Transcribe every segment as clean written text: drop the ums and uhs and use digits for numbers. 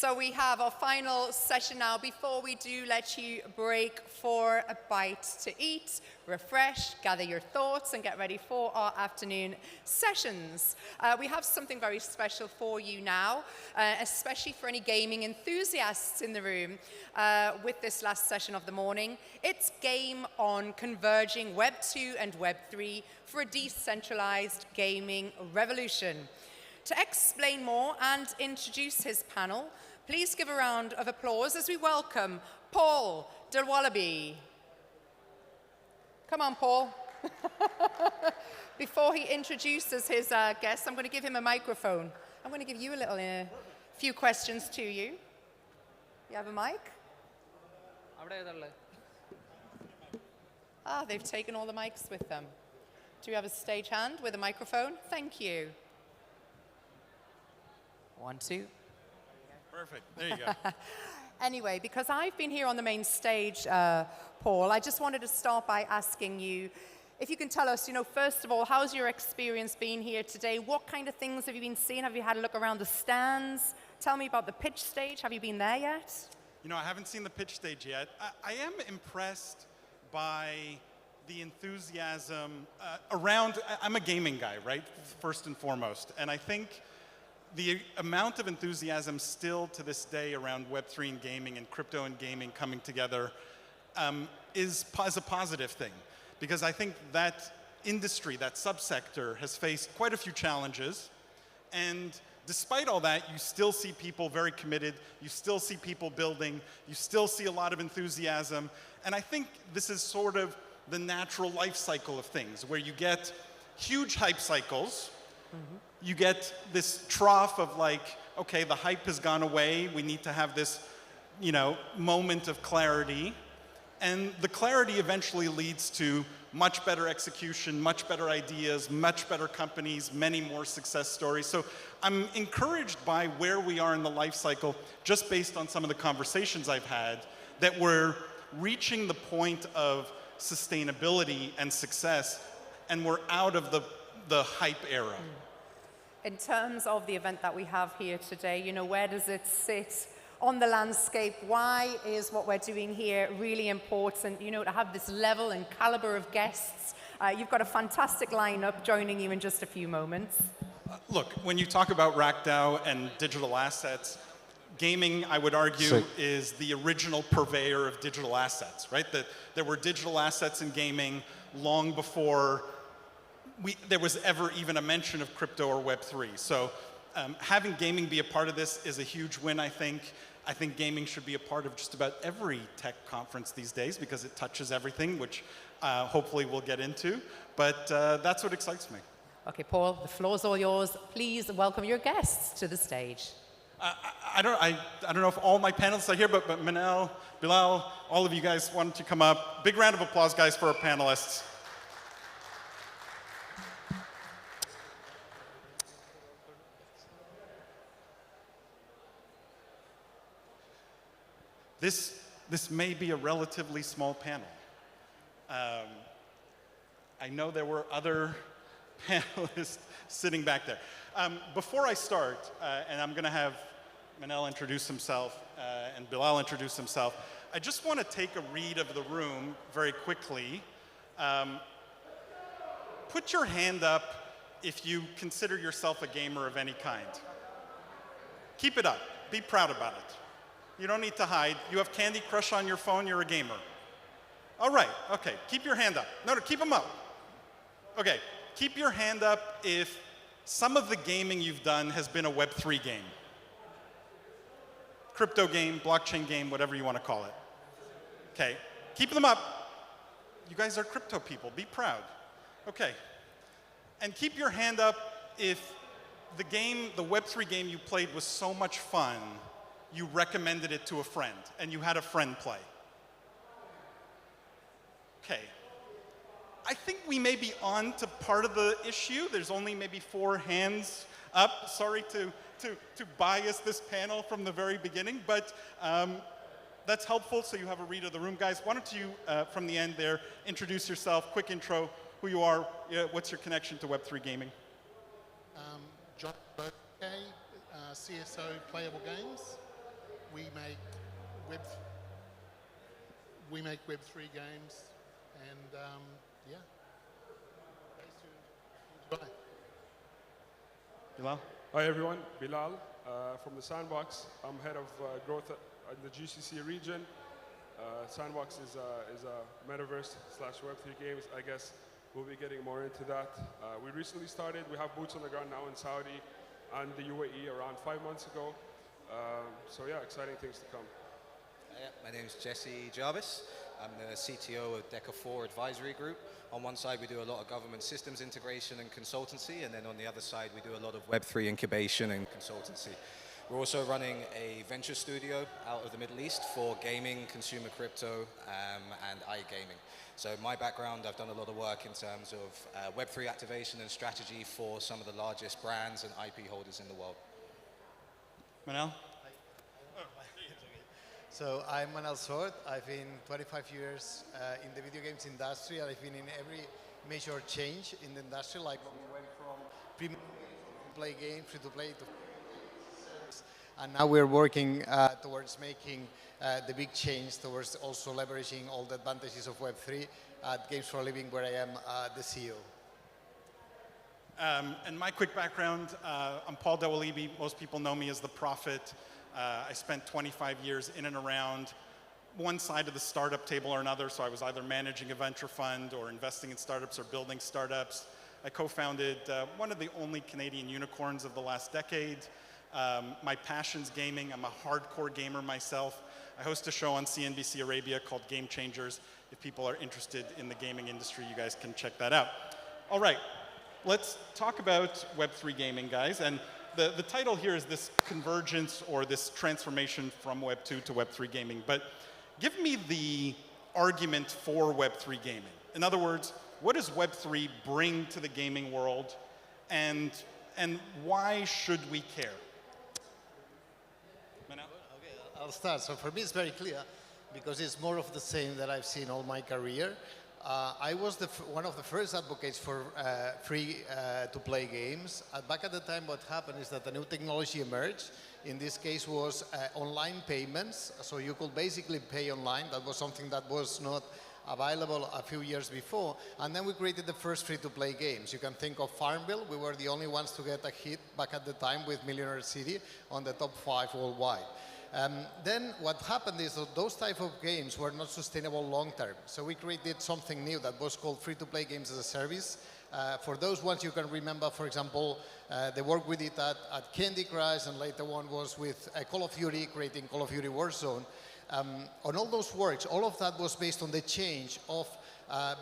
So we have our final session now. Before we do let you break for a bite to eat, refresh, gather your thoughts, and get ready for our afternoon sessions. We have something very special for you now, especially for any gaming enthusiasts in the room with this last session of the morning. It's Game On, Converging Web2 and Web3 for a decentralized gaming revolution. To explain more and introduce his panel, please give a round of applause as we welcome Paul Derwalaby. Come on, Paul. Before he introduces his guest, I'm going to give him a microphone. I'm going to give you a little few questions to you. You have a mic? Ah, they've taken all the mics with them. Do you have a stage hand with a microphone? Thank you. 1, 2. Perfect. There you go. Anyway, because I've been here on the main stage, Paul, I just wanted to start by asking you if you can tell us, first of all, how's your experience been here today? What kind of things have you been seeing? Have you had a look around the stands? Tell me about the pitch stage. Have you been there yet? I haven't seen the pitch stage yet. I am impressed by the enthusiasm around. I'm a gaming guy, right? First and foremost. And I think the amount of enthusiasm still to this day around Web3 and gaming and crypto and gaming coming together is a positive thing. Because I think that industry, that subsector, has faced quite a few challenges. And despite all that, you still see people very committed. You still see people building. You still see a lot of enthusiasm. And I think this is sort of the natural life cycle of things, where you get huge hype cycles. Mm-hmm. You get this trough of like, okay, the hype has gone away. We need to have this, moment of clarity. And the clarity eventually leads to much better execution, much better ideas, much better companies, many more success stories. So I'm encouraged by where we are in the life cycle, just based on some of the conversations I've had, that we're reaching the point of sustainability and success, and we're out of the hype era. In terms of the event that we have here today, where does it sit on the landscape? Why is what we're doing here really important, to have this level and caliber of guests? You've got a fantastic lineup joining you in just a few moments. Look, when you talk about RAKDAO and digital assets, gaming, I would argue, is the original purveyor of digital assets, right? That there were digital assets in gaming long before there was ever even a mention of crypto or Web3. So having gaming be a part of this is a huge win, I think. I think gaming should be a part of just about every tech conference these days because it touches everything, which hopefully we'll get into. But that's what excites me. Okay, Paul, the floor's all yours. Please welcome your guests to the stage. I don't know if all my panelists are here, but Manel, Bilal, all of you guys, why don't you come up? Big round of applause, guys, for our panelists. This may be a relatively small panel. I know there were other panelists sitting back there. Before I start, and I'm going to have Manel introduce himself and Bilal introduce himself, I just want to take a read of the room very quickly. Put your hand up if you consider yourself a gamer of any kind. Keep it up. Be proud about it. You don't need to hide. You have Candy Crush on your phone, you're a gamer. All right, okay, keep your hand up. No, keep them up. Okay, keep your hand up if some of the gaming you've done has been a Web3 game. Crypto game, blockchain game, whatever you want to call it. Okay, keep them up. You guys are crypto people, be proud. Okay, and keep your hand up if the Web3 game you played was so much fun, you recommended it to a friend, and you had a friend play. Okay. I think we may be on to part of the issue. There's only maybe 4 hands up. Sorry to bias this panel from the very beginning, but that's helpful so you have a read of the room. Guys, why don't you, from the end there, introduce yourself, quick intro, who you are, what's your connection to Web3 gaming? John CSO Playable Games. we make Web we make Web3 games, and yeah, nice to enjoy. Bilal? Hi everyone, Bilal from the Sandbox. I'm head of growth in the GCC region. Sandbox is a metaverse / Web3 games. I guess we'll be getting more into that. We recently started. We have boots on the ground now in Saudi and the UAE around 5 months ago. So yeah, exciting things to come. My name is Jesse Jarvis. I'm the CTO of Deca 4 Advisory Group. On one side, we do a lot of government systems integration and consultancy, and then on the other side, we do a lot of Web3 incubation and consultancy. We're also running a venture studio out of the Middle East for gaming, consumer crypto, and iGaming. So my background, I've done a lot of work in terms of Web3 activation and strategy for some of the largest brands and IP holders in the world. Manel? So I'm Manal Sort. I've been 25 years in the video games industry. I've been in every major change in the industry, like when we went from free-to-play game, free-to-play to and now we're working towards making the big change towards also leveraging all the advantages of Web3 at Games for a Living, where I am the CEO. And my quick background, I'm Paul Dawalibi. Most people know me as the Prophet. I spent 25 years in and around one side of the startup table or another, so I was either managing a venture fund or investing in startups or building startups. I co-founded one of the only Canadian unicorns of the last decade. My passion's gaming. I'm a hardcore gamer myself. I host a show on CNBC Arabia called Game Changers. If people are interested in the gaming industry, you guys can check that out. All right, let's talk about Web3 gaming, guys. And the title here is this convergence or this transformation from Web2 to Web3 gaming. But give me the argument for Web3 gaming. In other words, what does Web3 bring to the gaming world, and why should we care? Okay, I'll start. So for me, it's very clear because it's more of the same that I've seen all my career. I was one of the first advocates for free-to-play games. Back at the time, what happened is that a new technology emerged. In this case was online payments. So you could basically pay online. That was something that was not available a few years before. And then we created the first free-to-play games. You can think of Farmville. We were the only ones to get a hit back at the time with Millionaire City on the top 5 worldwide. Then what happened is that those type of games were not sustainable long term. So we created something new that was called free-to-play games as a service. For those ones you can remember, for example, the work we did at Candy Crush, and later on was with Call of Duty, creating Call of Duty Warzone. On all those works, all of that was based on the change of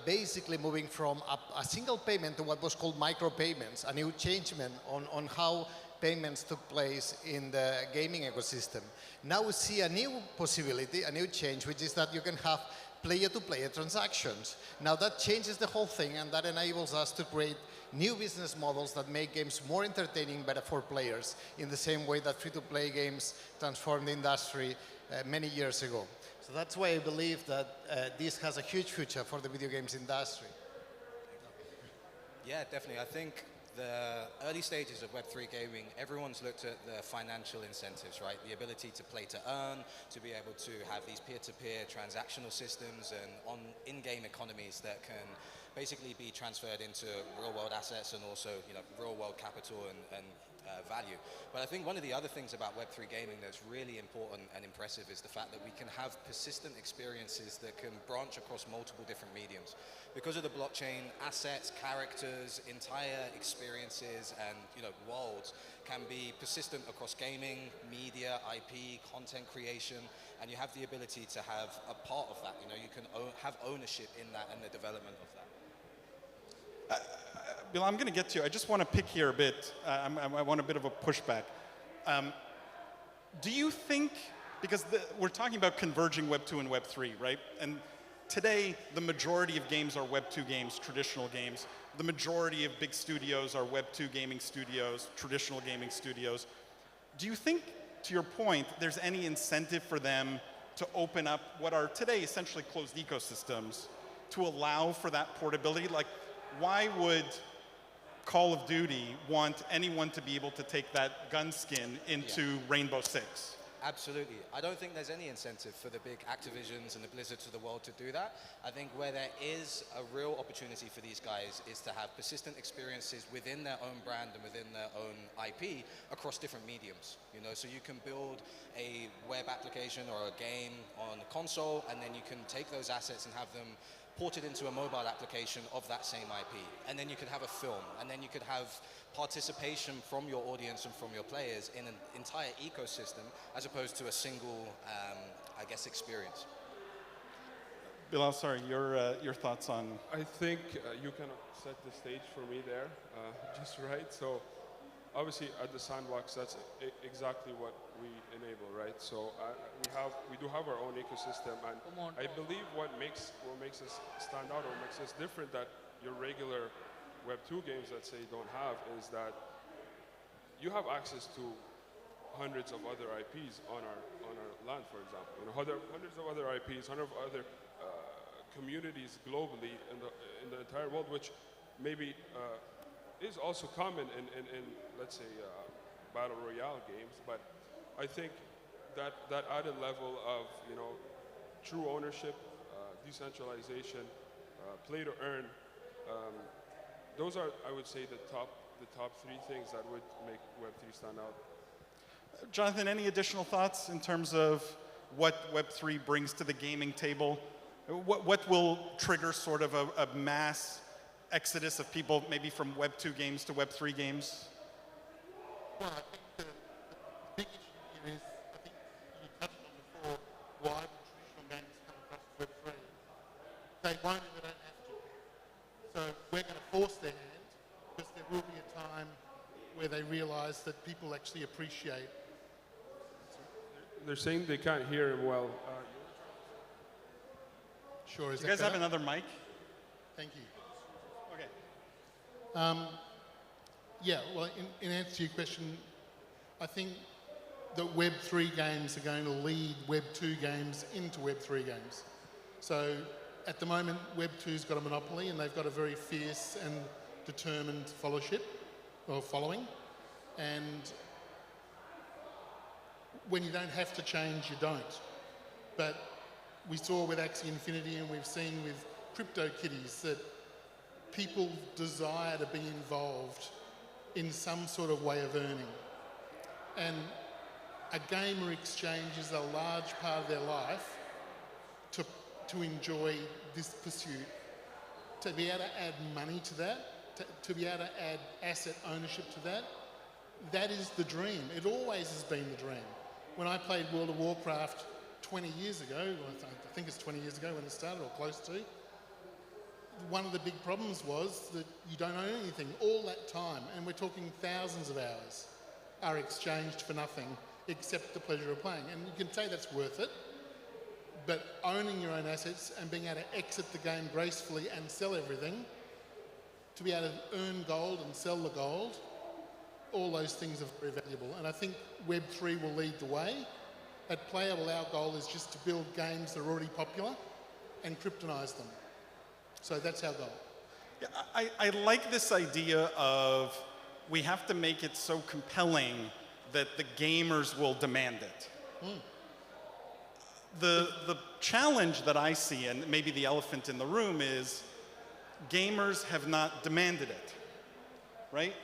basically moving from a single payment to what was called micropayments, a new changement on how payments took place in the gaming ecosystem. Now we see a new possibility, a new change, which is that you can have player-to-player transactions. Now that changes the whole thing, and that enables us to create new business models that make games more entertaining, better for players, in the same way that free-to-play games transformed the industry many years ago. So that's why I believe that this has a huge future for the video games industry. Yeah, definitely. I think the early stages of Web3 gaming, everyone's looked at the financial incentives, right? The ability to play to earn, to be able to have these peer-to-peer transactional systems and in-game economies that can basically be transferred into real-world assets and also, real-world capital and value. But I think one of the other things about Web3 gaming that's really important and impressive is the fact that we can have persistent experiences that can branch across multiple different mediums. Because of the blockchain, assets, characters, entire experiences and worlds can be persistent across gaming, media, IP, content creation, and you have the ability to have a part of that. You can have ownership in that and the development of that. Bill, I'm going to get to you. I just want to pick here a bit. I want a bit of a pushback. Do you think, because we're talking about converging Web 2 and Web 3, right? And today, the majority of games are Web 2 games, traditional games. The majority of big studios are Web 2 gaming studios, traditional gaming studios. Do you think, to your point, there's any incentive for them to open up what are today essentially closed ecosystems to allow for that portability? Like, why would Call of Duty want anyone to be able to take that gun skin into Rainbow Six? Absolutely. I don't think there's any incentive for the big Activisions and the Blizzards of the world to do that. I think where there is a real opportunity for these guys is to have persistent experiences within their own brand and within their own IP across different mediums. You know, so you can build a web application or a game on a console, and then you can take those assets and have them ported into a mobile application of that same IP. And then you could have a film, and then you could have participation from your audience and from your players in an entire ecosystem as opposed to a single, I guess, experience. Bilal, sorry, your thoughts on... I think you kind of set the stage for me there, just right. So obviously at the Sandbox, that's exactly what we enable, right? So we do have our own ecosystem, and I believe what makes us stand out or makes us different that your regular Web2 games, let's say, don't have is that you have access to hundreds of other IPs on our land, for example. You know, hundreds of other IPs, hundreds of other communities globally in the entire world, which maybe is also common in let's say battle royale games. But I think that added level of, you know, true ownership, decentralization, play to earn. Those are, I would say, the top three things that would make Web3 stand out. Jonathan, any additional thoughts in terms of what Web3 brings to the gaming table? What will trigger sort of a mass exodus of people maybe from Web2 games to Web3 games? Well, I think the big issue here is, I think you touched on before, why would traditional games come across to Web3? They won't if they don't have to. So we're going to force their hand, because there will be a time where they realise that people actually appreciate. They're saying they can't hear him well. Sure, is You that guys have better? another mic? Thank you. Okay. Yeah, well, in answer to your question, I think that Web3 games are going to lead Web2 games into Web3 games. So at the moment, Web2's got a monopoly, and they've got a very fierce and determined following. And when you don't have to change, you don't. But we saw with Axie Infinity, and we've seen with CryptoKitties, that people desire to be involved in some sort of way of earning. And a gamer exchange is a large part of their life to enjoy this pursuit. To be able to add money to that, to be able to add asset ownership to that, that is the dream. It always has been the dream. When I played World of Warcraft 20 years ago, I think it's 20 years ago when it started, or close to, one of the big problems was that you don't own anything. All that time, and we're talking thousands of hours, are exchanged for nothing except the pleasure of playing. And you can say that's worth it, but owning your own assets and being able to exit the game gracefully and sell everything, to be able to earn gold and sell the gold, all those things are very valuable. And I think Web3 will lead the way. At Playable, our goal is just to build games that are already popular and kryptonise them. So that's our goal. Yeah, I like this idea of we have to make it so compelling that the gamers will demand it. The challenge that I see, and maybe the elephant in the room, is gamers have not demanded it, right?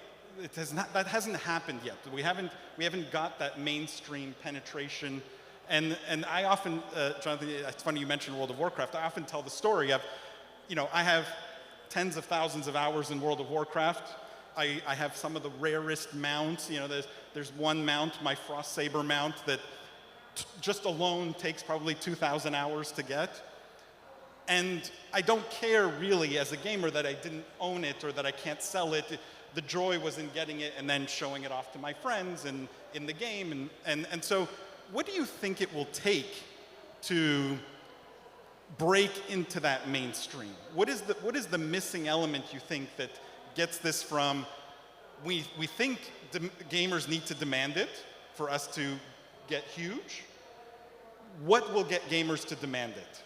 That hasn't happened yet. We haven't got that mainstream penetration. And I often, Jonathan, it's funny you mentioned World of Warcraft. I often tell the story of, you know, I have tens of thousands of hours in World of Warcraft. I have some of the rarest mounts. You know, there's one mount, my Frost Saber mount, that just alone takes probably 2,000 hours to get. And I don't care really as a gamer that I didn't own it or that I can't sell it. The joy was in getting it and then showing it off to my friends and in the game. And so what do you think it will take to break into that mainstream? What is the missing element, you think, that gets this from we think gamers need to demand it for us to get huge? What will get gamers to demand it?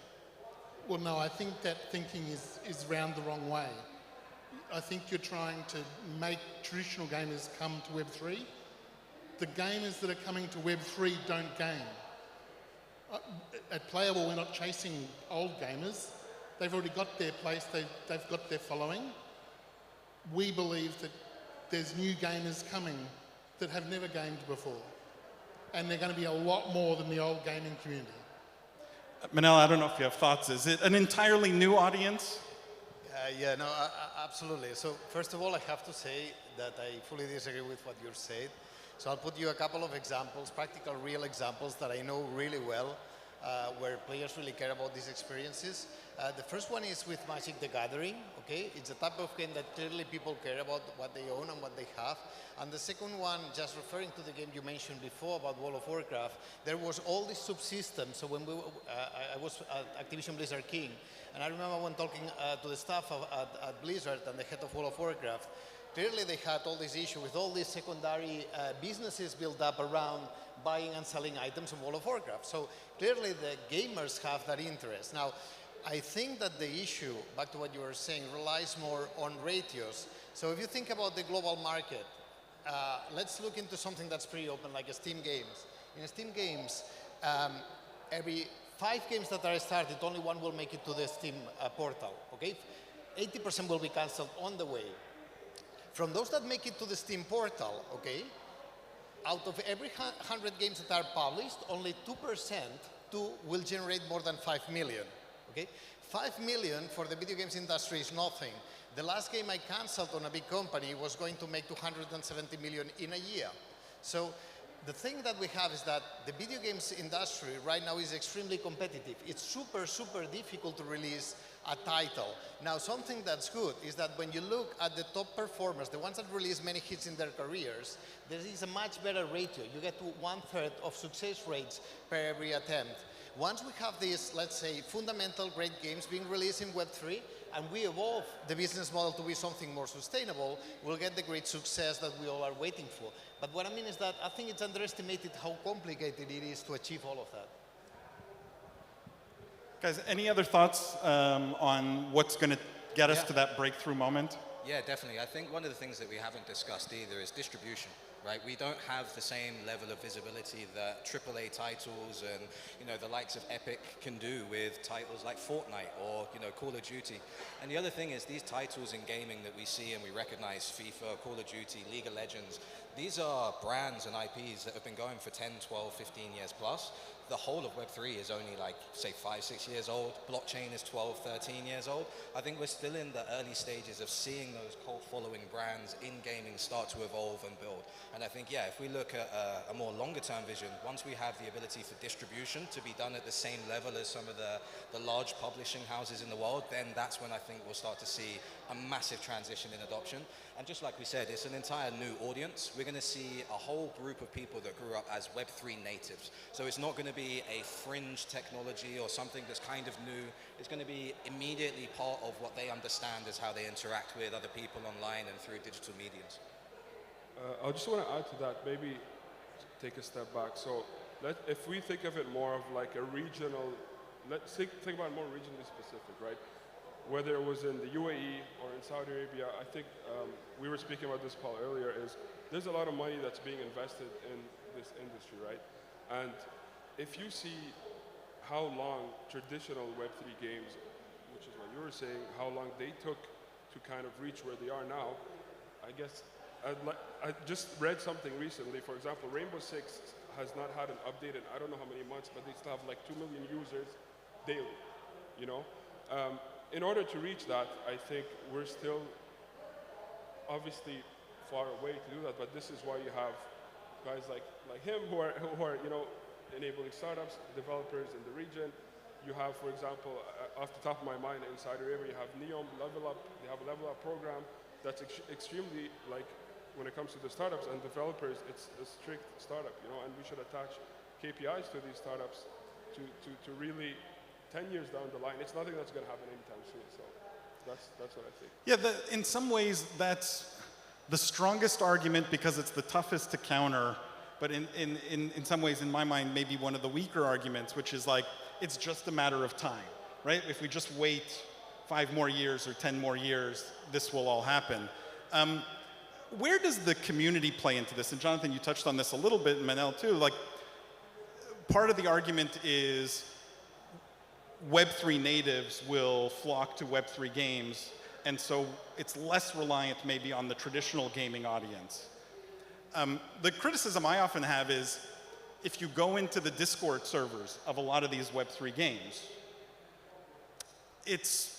Well, no, I think that thinking is round the wrong way. I think you're trying to make traditional gamers come to Web3. the gamers that are coming to Web3 don't game. At Playable, we're not chasing old gamers. They've already got their place, they've got their following. We believe that there's new gamers coming that have never gamed before. And they're going to be a lot more than the old gaming community. Manel, I don't know if you have thoughts. Is it an entirely new audience? Yeah, no, absolutely. So first of all, I have to say that I fully disagree with what you said. So I'll put you a couple of examples, practical, real examples that I know really well, where players really care about these experiences. The first one is with Magic the Gathering, okay? It's a type of game that clearly people care about what they own and what they have. And the second one, just referring to the game you mentioned before about World of Warcraft, there was all these subsystems. So when I was at Activision Blizzard King, and I remember when talking to the staff at Blizzard and the head of World of Warcraft, clearly they had all this issue with all these secondary businesses built up around buying and selling items in World of Warcraft. So clearly the gamers have that interest. Now, I think that the issue, back to what you were saying, relies more on ratios. So if you think about the global market, let's look into something that's pretty open, like Steam games. In Steam games, every 5 games that are started, only 1 will make it to the Steam portal, okay? 80% will be canceled on the way. From those that make it to the Steam portal, okay, out of every 100 games that are published, only 2% will generate more than 5 million. Okay? 5 million for the video games industry is nothing. The last game I canceled on a big company was going to make 270 million in a year. So the thing that we have is that the video games industry right now is extremely competitive. It's super, super difficult to release a title. Now, something that's good is that when you look at the top performers, the ones that release many hits in their careers, there is a much better ratio. You get to 1/3 of success rates per every attempt. Once we have these, let's say, fundamental great games being released in Web3, and we evolve the business model to be something more sustainable, we'll get the great success that we all are waiting for. But what I mean is that I think it's underestimated how complicated it is to achieve all of that. Guys, any other thoughts on what's going to get us to that breakthrough moment? Yeah, definitely. I think one of the things that we haven't discussed either is distribution, right? We don't have the same level of visibility that AAA titles and, the likes of Epic can do with titles like Fortnite or, Call of Duty. And the other thing is these titles in gaming that we see and we recognize, FIFA, Call of Duty, League of Legends, these are brands and IPs that have been going for 10, 12, 15 years plus. The whole of Web3 is only like, say, 5, 6 years old. Blockchain is 12, 13 years old. I think we're still in the early stages of seeing those cult following brands in gaming start to evolve and build. And I think, if we look at a more longer term vision, once we have the ability for distribution to be done at the same level as some of the large publishing houses in the world, then that's when I think we'll start to see a massive transition in adoption. And just like we said, it's an entire new audience. We're going to see a whole group of people that grew up as Web3 natives. So it's not going to be a fringe technology or something that's kind of new. It's going to be immediately part of what they understand as how they interact with other people online and through digital mediums. I just want to add to that, maybe take a step back. So if we think of it more of like a regional, let's think about it more regionally specific, right? Whether it was in the UAE or in Saudi Arabia, I think we were speaking about this, Paul, earlier, is there's a lot of money that's being invested in this industry, right? And if you see how long traditional Web3 games, which is what you were saying, how long they took to kind of reach where they are now, I guess I just read something recently. For example, Rainbow Six has not had an update in I don't know how many months, but they still have like 2 million users daily, in order to reach that, I think we're still obviously far away to do that, but this is why you have guys like him who are enabling startups, developers in the region. You have, for example, off the top of my mind, in Saudi Arabia, you have Neom, Level Up. They have a Level Up program that's extremely, when it comes to the startups and developers, it's a strict startup, and we should attach KPIs to these startups to really 10 years down the line. It's nothing that's going to happen anytime soon. So that's what I think. Yeah, in some ways, that's the strongest argument because it's the toughest to counter. But in some ways, in my mind, maybe one of the weaker arguments, which is like, it's just a matter of time, right? If we just wait 5 more years or 10 more years, this will all happen. where does the community play into this? And Jonathan, you touched on this a little bit, and Manel too. Like, part of the argument is Web3 natives will flock to Web3 games, and so it's less reliant maybe on the traditional gaming audience. The criticism I often have is, if you go into the Discord servers of a lot of these Web3 games, it's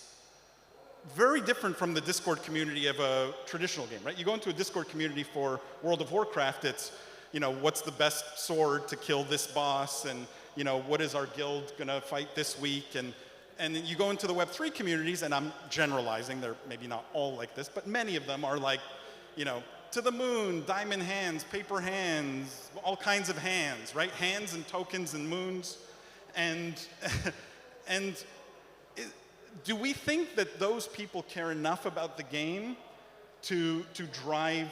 very different from the Discord community of a traditional game, right? You go into a Discord community for World of Warcraft, it's, you know, what's the best sword to kill this boss, and, you know, what is our guild gonna fight this week, and then you go into the Web3 communities, and I'm generalizing, they're maybe not all like this, but many of them are like, you know, to the moon, diamond hands, paper hands, all kinds of hands, right? Hands and tokens and moons, and do we think that those people care enough about the game to drive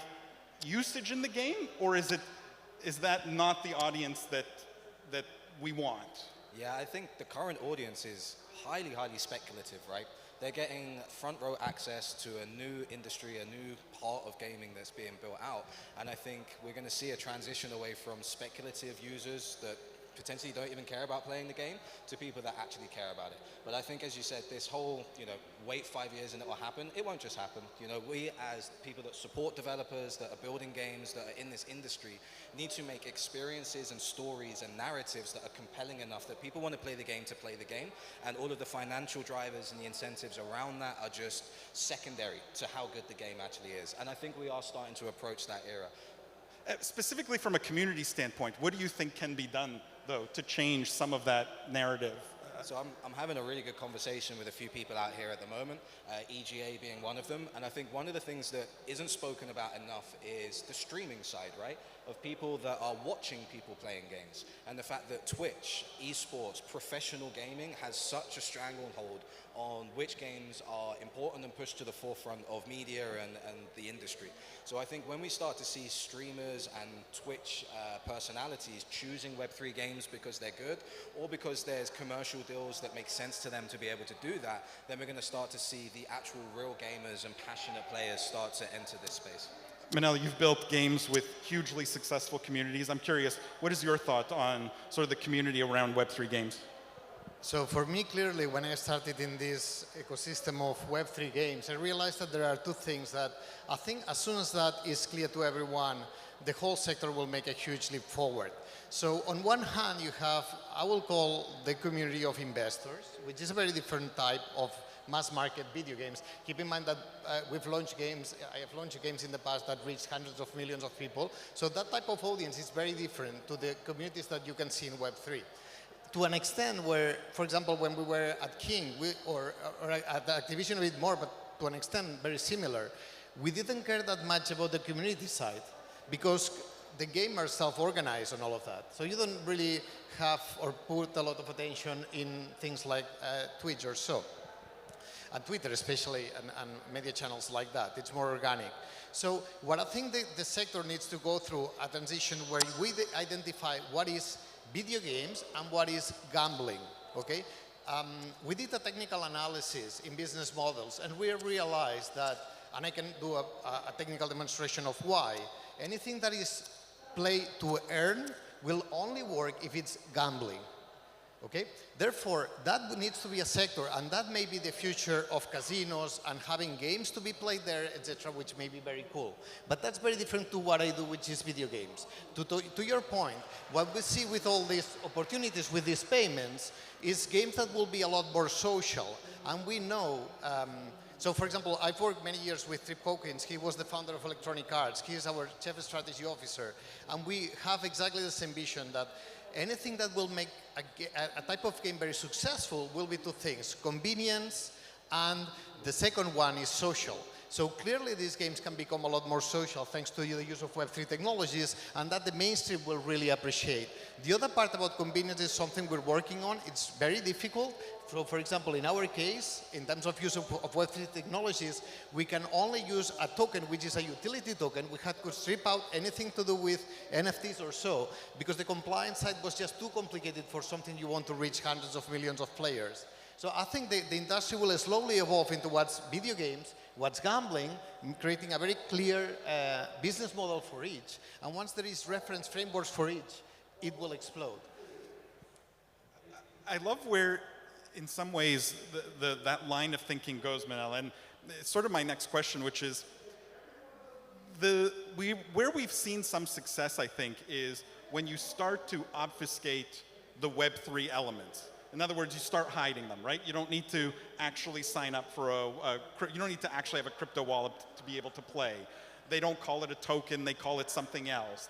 usage in the game, or is that not the audience that we want? Yeah, I think the current audience is highly, highly speculative, right? They're getting front row access to a new industry, a new part of gaming that's being built out. And I think we're going to see a transition away from speculative users that potentially don't even care about playing the game to people that actually care about it. But I think, as you said, this whole, you know, wait 5 years and it will happen, it won't just happen. You know, we as people that support developers, that are building games, that are in this industry, need to make experiences and stories and narratives that are compelling enough that people want to play the game to play the game. And all of the financial drivers and the incentives around that are just secondary to how good the game actually is. And I think we are starting to approach that era. Specifically from a community standpoint, what do you think can be done, though, to change some of that narrative? So I'm having a really good conversation with a few people out here at the moment, EGA being one of them. And I think one of the things that isn't spoken about enough is the streaming side, right? Of people that are watching people playing games. And the fact that Twitch, esports, professional gaming has such a stranglehold on which games are important and pushed to the forefront of media and the industry. So I think when we start to see streamers and Twitch personalities choosing Web3 games because they're good, or because there's commercial deals that make sense to them to be able to do that, then we're going to start to see the actual real gamers and passionate players start to enter this space. Manel, you've built games with hugely successful communities. I'm curious, what is your thought on sort of the community around Web3 games? So for me, clearly, when I started in this ecosystem of Web3 games, I realized that there are two things that I think as soon as that is clear to everyone, the whole sector will make a huge leap forward. So on one hand, you have, I will call the community of investors, which is a very different type of mass market video games. Keep in mind that we've launched games, I have launched games in the past that reached hundreds of millions of people. So that type of audience is very different to the communities that you can see in Web3. To an extent where, for example, when we were at King, or at Activision a bit more, but to an extent very similar, we didn't care that much about the community side because the gamers self-organize on all of that. So you don't really have or put a lot of attention in things like Twitch or so. And Twitter especially, and media channels like that. It's more organic. So what I think the sector needs to go through a transition where we identify what is video games and what is gambling, okay? We did a technical analysis in business models, and we realized that, and I can do a technical demonstration of why, anything that is play to earn will only work if it's gambling. Okay? Therefore, that needs to be a sector, and that may be the future of casinos and having games to be played there, etc., which may be very cool. But that's very different to what I do, which is video games. To your point, what we see with all these opportunities, with these payments, is games that will be a lot more social. And we know, so for example, I've worked many years with Trip Hawkins. He was the founder of Electronic Arts. He is our chief strategy officer. And we have exactly the same vision that anything that will make a type of game very successful will be two things: convenience, and the second one is social. So clearly these games can become a lot more social thanks to the use of Web3 technologies, and that the mainstream will really appreciate. The other part about convenience is something we're working on. It's very difficult. So for example, in our case, in terms of use of Web3 technologies, we can only use a token, which is a utility token. We had to strip out anything to do with NFTs or so, because the compliance side was just too complicated for something you want to reach hundreds of millions of players. So I think the industry will slowly evolve into what's video games, what's gambling, creating a very clear business model for each. And once there is reference frameworks for each, it will explode. I love where, in some ways, that line of thinking goes, Manel. And it's sort of my next question, which is, where we've seen some success, I think, is when you start to obfuscate the Web3 elements. In other words, you start hiding them, right? You don't need to actually sign up for you don't need to actually have a crypto wallet to be able to play. They don't call it a token, they call it something else.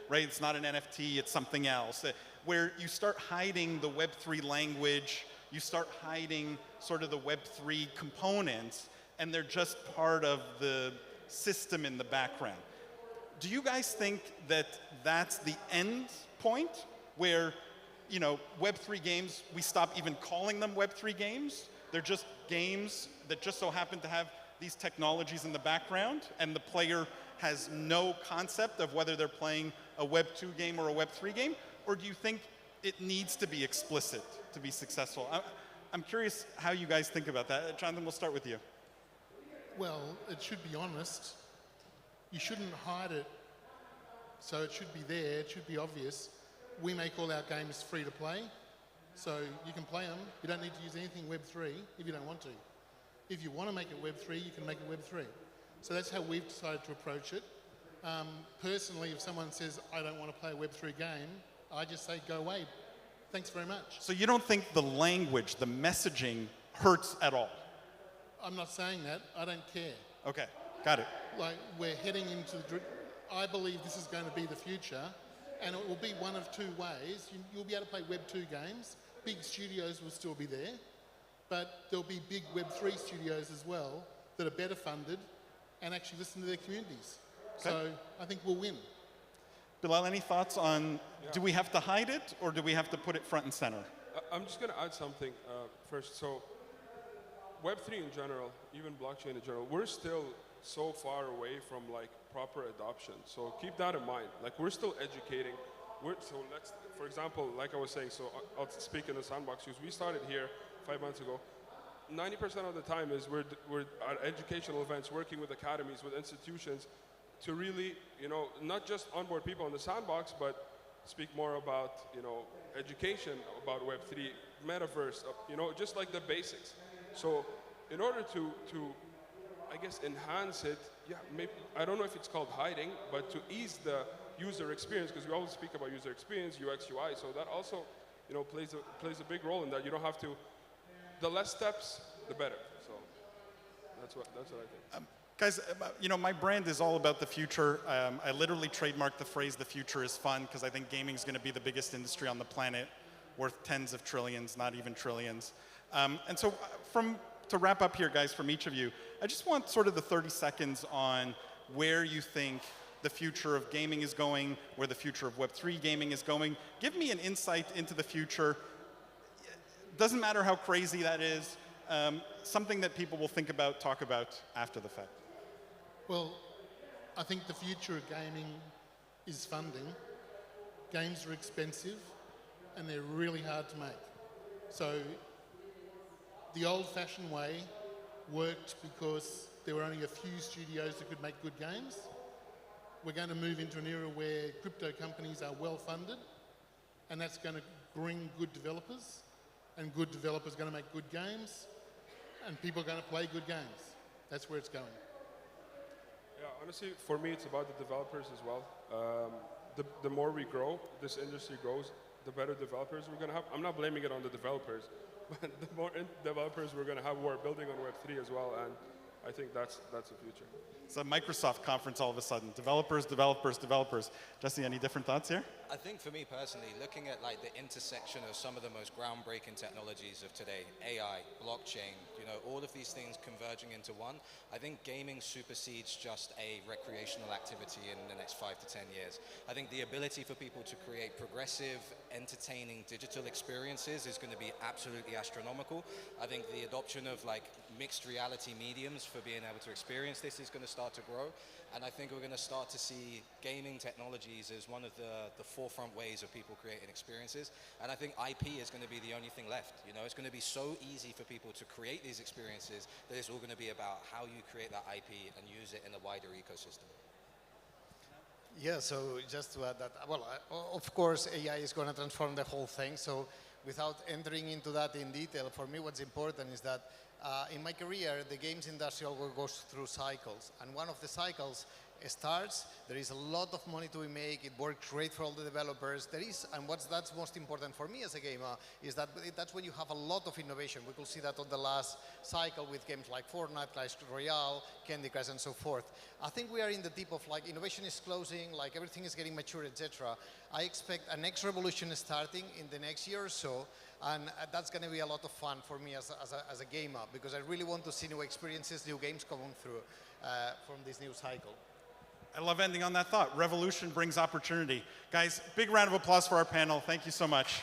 Right? It's not an NFT, it's something else. Where you start hiding the Web3 language, you start hiding sort of the Web3 components, and they're just part of the system in the background. Do you guys think that that's the end point where, you know, Web3 games, we stop even calling them Web3 games? They're just games that just so happen to have these technologies in the background, and the player has no concept of whether they're playing a Web2 game or a Web3 game? Or do you think it needs to be explicit to be successful? I'm curious how you guys think about that. Jonathan, we'll start with you. Well, it should be honest. You shouldn't hide it, so it should be there, it should be obvious. We make all our games free to play, so you can play them. You don't need to use anything Web3 if you don't want to. If you want to make it Web3, you can make it Web3. So that's how we've decided to approach it. Personally, if someone says, I don't want to play a Web3 game, I just say, go away. Thanks very much. So you don't think the language, the messaging hurts at all? I'm not saying that. I don't care. Okay, got it. Like, we're heading into I believe this is going to be the future, and it will be one of two ways. You'll be able to play Web2 games. Big studios will still be there, but there'll be big Web3 studios as well that are better funded and actually listen to their communities. Okay. So I think we'll win. Bilal, any thoughts on, do we have to hide it, or do we have to put it front and center? I'm just going to add something first. So Web3 in general, even blockchain in general, we're still so far away from like proper adoption. So keep that in mind. Like, we're still educating. For example, like I was saying, so I'll speak in the sandbox use. We started here 5 months ago. 90% of the time is we're at educational events, working with academies, with institutions, to really, you know, not just onboard people in the sandbox, but speak more about, you know, education about Web3, metaverse, you know, just like the basics. So in order to I guess, enhance it, yeah, maybe, I don't know if it's called hiding, but to ease the user experience, because we always speak about user experience, UX, UI, so that also, you know, plays a big role in that. You don't have to, the less steps, the better. So that's what I think. Guys, you know, my brand is all about the future. I literally trademarked the phrase, the future is fun, because I think gaming is going to be the biggest industry on the planet, worth tens of trillions, not even trillions. And so to wrap up here, guys, from each of you, I just want sort of the 30 seconds on where you think the future of gaming is going, where the future of Web3 gaming is going. Give me an insight into the future. Doesn't matter how crazy that is, something that people will think about, talk about after the fact. Well, I think the future of gaming is funding. Games are expensive and they're really hard to make. So the old-fashioned way worked because there were only a few studios that could make good games. We're going to move into an era where crypto companies are well-funded, and that's going to bring good developers, and good developers are going to make good games, and people are going to play good games. That's where it's going. Yeah, honestly, for me, it's about the developers as well. The more we grow, this industry grows, the better developers we're going to have. I'm not blaming it on the developers, but the more developers we're going to have who are building on Web3 as well, and I think that's the future. It's a Microsoft conference all of a sudden. Developers, developers, developers. Jesse, any different thoughts here? I think for me personally, looking at like the intersection of some of the most groundbreaking technologies of today, AI, blockchain, you know, all of these things converging into one, I think gaming supersedes just a recreational activity in the next 5 to 10 years. I think the ability for people to create progressive, entertaining digital experiences is going to be absolutely astronomical. I think the adoption of like mixed reality mediums for being able to experience this is going to start to grow. And I think we're going to start to see gaming technologies as one of the forefront ways of people creating experiences. And I think IP is going to be the only thing left. You know, it's going to be so easy for people to create these experiences that it's all going to be about how you create that IP and use it in a wider ecosystem. Yeah, so just to add that, well, of course, AI is going to transform the whole thing. So without entering into that in detail, for me what's important is that in my career, the games industry always goes through cycles. And one of the cycles starts, there is a lot of money to be made, it works great for all the developers. There is, and that's most important for me as a gamer, is that that's when you have a lot of innovation. We could see that on the last cycle with games like Fortnite, Clash Royale, Candy Crush, and so forth. I think we are in the tip of like innovation is closing, like everything is getting mature, etc. I expect a next revolution starting in the next year or so, and that's going to be a lot of fun for me as a gamer, because I really want to see new experiences, new games coming through from this new cycle. I love ending on that thought. Revolution brings opportunity. Guys, big round of applause for our panel. Thank you so much.